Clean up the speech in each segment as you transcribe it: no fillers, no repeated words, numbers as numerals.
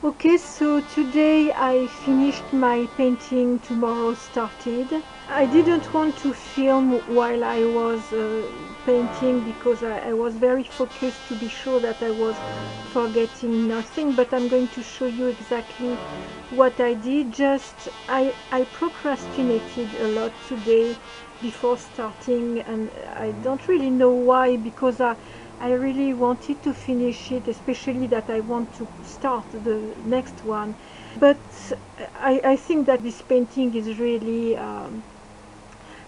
Okay, so today I finished my painting, tomorrow started. I didn't want to film while I was painting because I was very focused to be sure that I was forgetting nothing, but I'm going to show you exactly what I did. I procrastinated a lot today before starting, and I don't really know why, because I really wanted to finish it, especially that I want to start the next one. But I think that this painting is really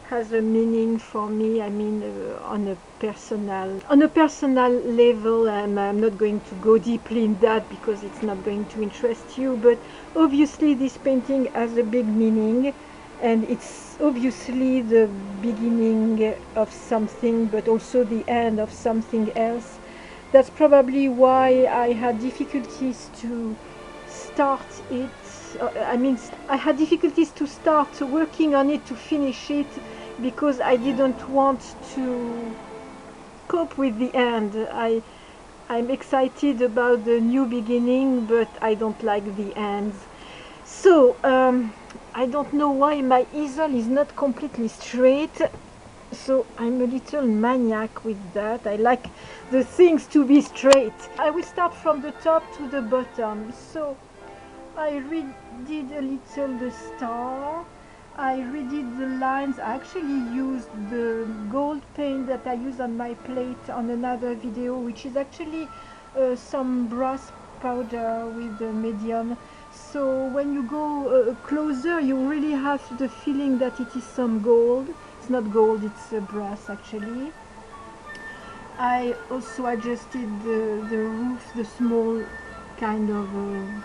has a meaning for me. I mean, on a personal level, and I'm not going to go deeply in that because it's not going to interest you. But obviously, this painting has a big meaning, and it's obviously the beginning of something, but also the end of something else. That's probably why I had difficulties to start it. I mean, I had difficulties to start working on it, to finish it, because I didn't want to cope with the end. I'm excited about the new beginning, but I don't like the ends. So, I don't know why my easel is not completely straight. So I'm a little maniac with that. I like the things to be straight. I will start from the top to the bottom. So I redid a little the star. I redid the lines. I actually used the gold paint that I use on my plate on another video, which is actually some brass powder with the medium. So when you go closer, you really have the feeling that it is some gold. It's not gold, it's brass actually. I also adjusted the roof, the small kind of,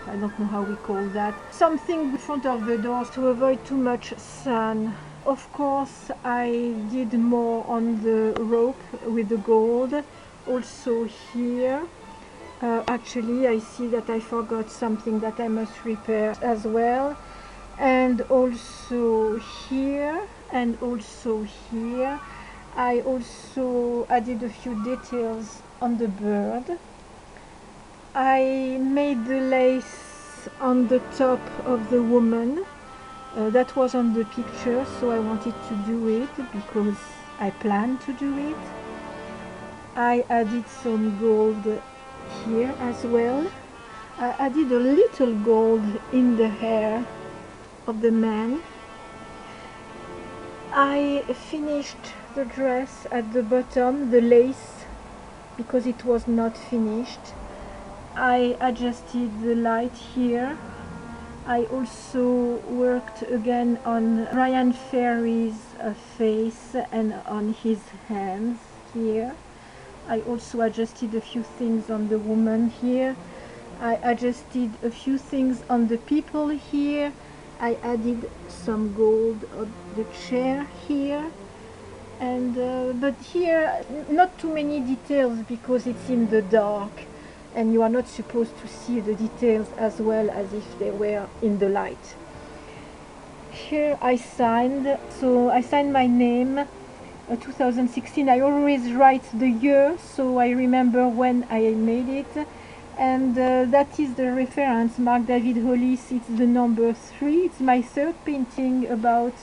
I don't know how we call that, something in front of the door to avoid too much sun. Of course, I did more on the rope with the gold, also here. Actually, I see that I forgot something that I must repair as well. And also here, and also here. I also added a few details on the bird. I made the lace on the top of the woman. That was on the picture, so I wanted to do it because I planned to do it. I added some gold here as well. I added a little gold in the hair of the man. I finished the dress at the bottom, the lace, because it was not finished. I adjusted the light here. I also worked again on Brian Ferry's face and on his hands here. I also adjusted a few things on the woman here. I adjusted a few things on the people here. I added some gold on the chair here. And but here not too many details because it's in the dark and you are not supposed to see the details as well as if they were in the light. Here I signed my name 2016. I always write the year so I remember when I made it, and that is the reference, Mark David Hollis. It's the number 3. It's my third painting about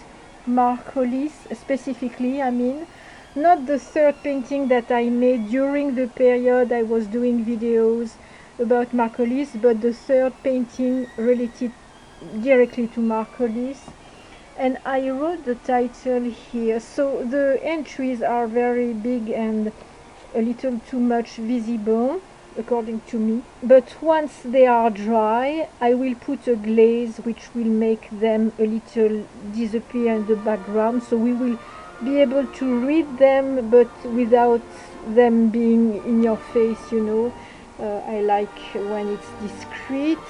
Mark Hollis specifically. I mean, not the third painting that I made during the period I was doing videos about Mark Hollis, but the third painting related directly to Mark Hollis. And I wrote the title here, so the entries are very big and a little too much visible according to me, but once they are dry I will put a glaze which will make them a little disappear in the background, so we will be able to read them but without them being in your face, you know. I like when it's discreet.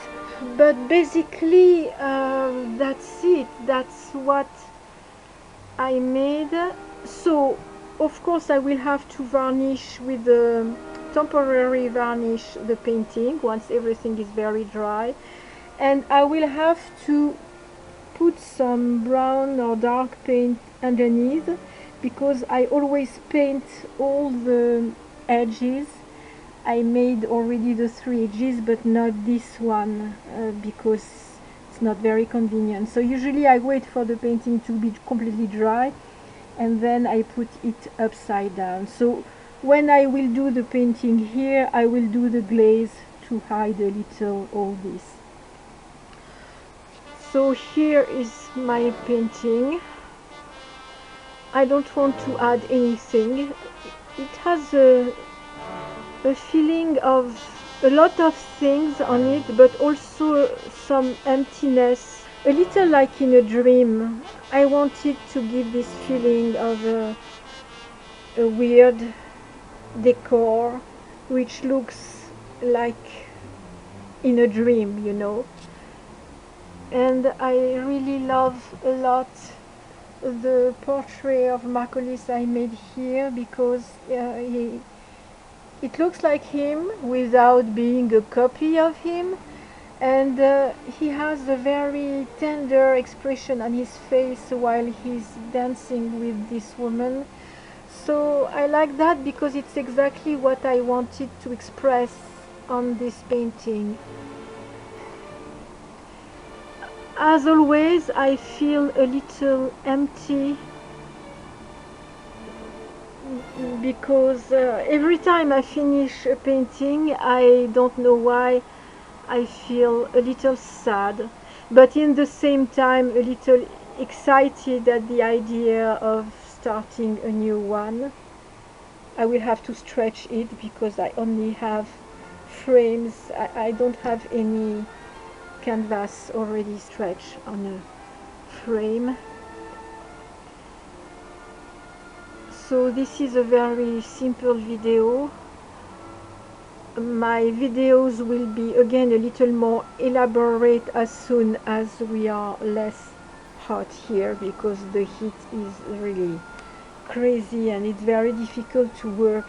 But basically that's it. That's what I made. So of course I will have to varnish with the temporary varnish the painting once everything is very dry, and I will have to put some brown or dark paint underneath because I always paint all the edges I made already the 3 edges, but not this one because it's not very convenient. So usually I wait for the painting to be completely dry and then I put it upside down. So when I will do the painting here, I will do the glaze to hide a little all this. So here is my painting. I don't want to add anything. It has a feeling of a lot of things on it, but also some emptiness, a little like in a dream. I wanted to give this feeling of a weird decor which looks like in a dream, you know. And I really love a lot the portrait of Hollis I made here because it looks like him without being a copy of him, and he has a very tender expression on his face while he's dancing with this woman. So I like that because it's exactly what I wanted to express on this painting. As always, I feel a little empty because every time I finish a painting, I don't know why, I feel a little sad, but in the same time a little excited at the idea of starting a new one. I will have to stretch it because I only have frames. I don't have any canvas already stretched on a frame. So this is a very simple video. My videos will be again a little more elaborate as soon as we are less hot here, because the heat is really crazy and it's very difficult to work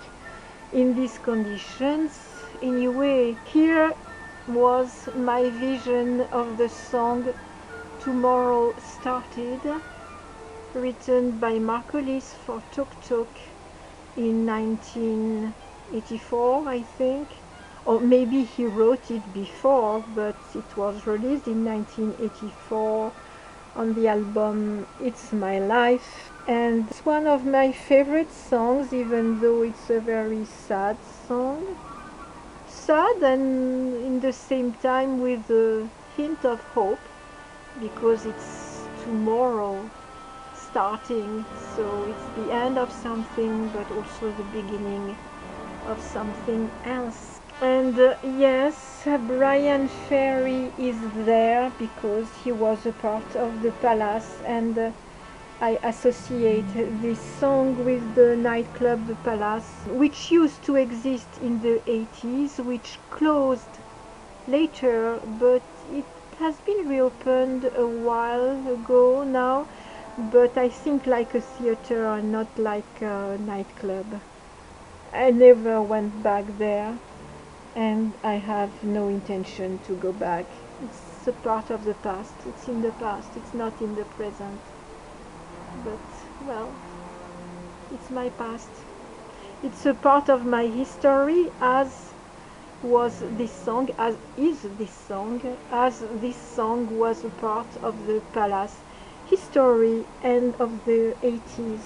in these conditions. Anyway, here was my vision of the song Tomorrow Started, written by Hollis for Tok Tok in 1984, I think, or maybe he wrote it before, but it was released in 1984 on the album It's My Life, and it's one of my favorite songs, even though it's a very sad song. Sad and in the same time with a hint of hope, because it's tomorrow starting, so it's the end of something but also the beginning of something else. And yes, Brian Ferry is there because he was a part of the Palace, and I associate this song with the nightclub The Palace, which used to exist in the 80s, which closed later, but it has been reopened a while ago now, but I think like a theater and not like a nightclub. I never went back there, and I have no intention to go back. It's a part of the past. It's in the past. It's not in the present. But, well, it's my past. It's a part of my history, as was this song, as is this song, as this song was a part of the Palace history and of the 80s.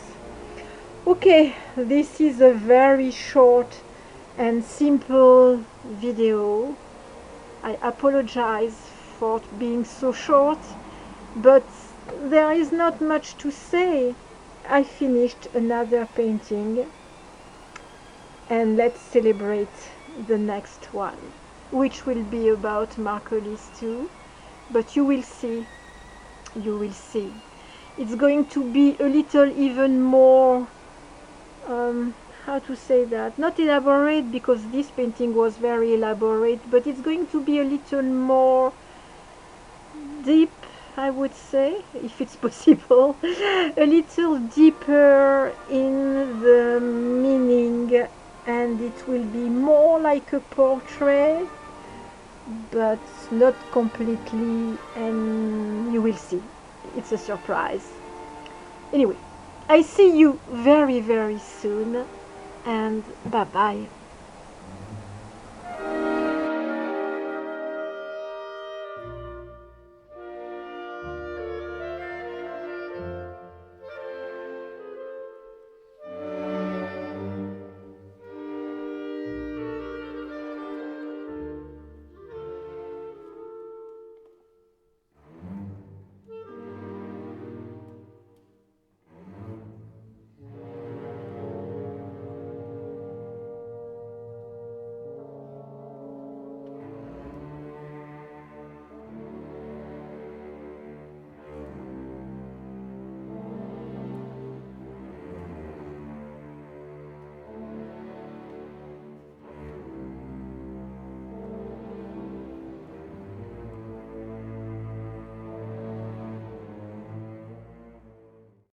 Okay, this is a very short and simple video. I apologize for being so short, but there is not much to say. I finished another painting, and let's celebrate the next one, which will be about Hollis too, but you will see. It's going to be a little even more, how to say that, not elaborate, because this painting was very elaborate, but it's going to be a little more deep, I would say, if it's possible, a little deeper in the meaning, and it will be more like a portrait, but not completely, and you will see. It's a surprise. Anyway, I see you very, very soon, and bye-bye.